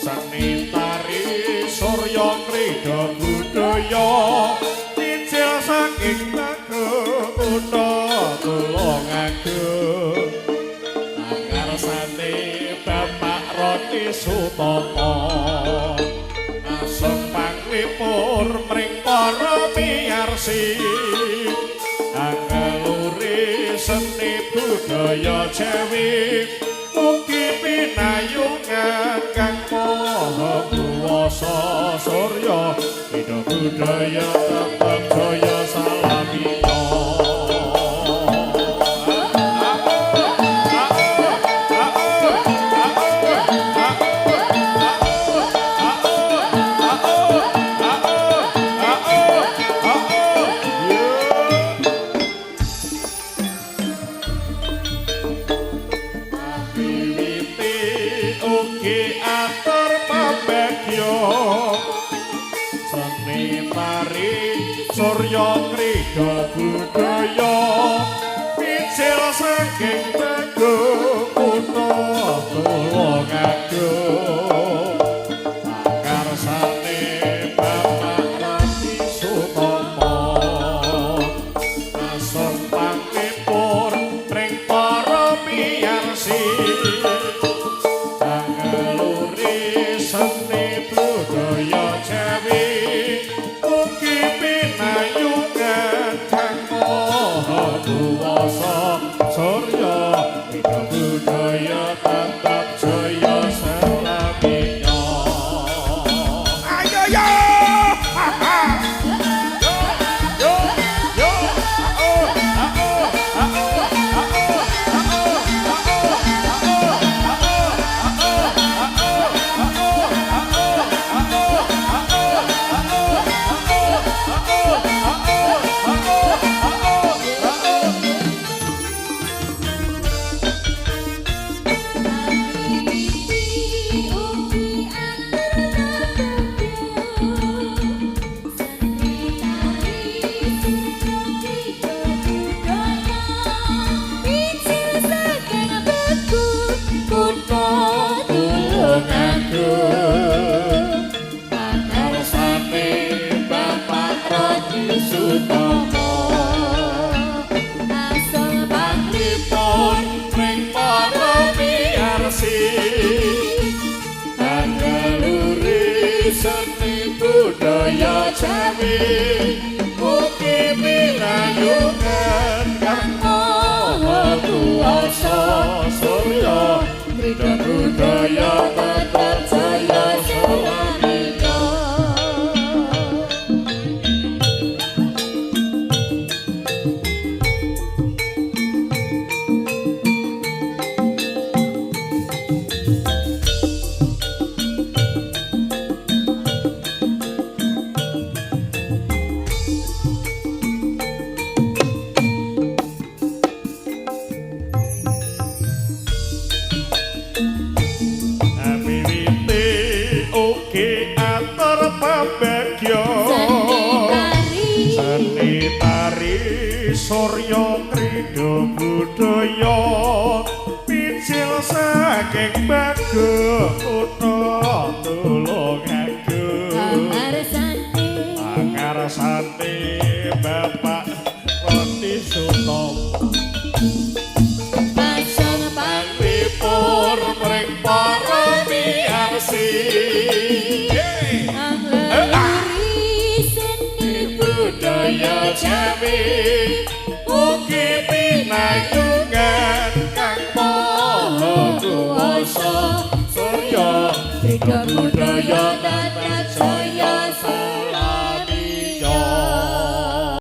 Seni tari Surya Krida budaya pincil saking negara kutha Tulungagung angarsane Bapak Roti Sutomo asung panglipur mring para miyarsi angelure seni budaya Jawi mugi pinayungan kang maha kuwasa Surya Krida budaya tetep jaya salamina. Surya Krida budaya pincil saking negara kutha Tulungagung angarsane Bapak Roti Sutomo asung panglipur mring para miyarsi angelure seni budaya Jawi mugi pinayungan kang maha kuwasa Surya Krida budaya tetep jaya salamina. Ayo yo yo yo seni budaya Jawi mugi pinayungan kang maha kuwasa Surya Krida budaya tetep jaya salamina. Seni tari Surya Krida budaya pincil saking negara kutha Tulungagung angarsane Bapak Roti Sutomo asung panglipur mring para miyarsi budaya Jawi mugi pinayungan kang maha kuwasa Surya Krida budaya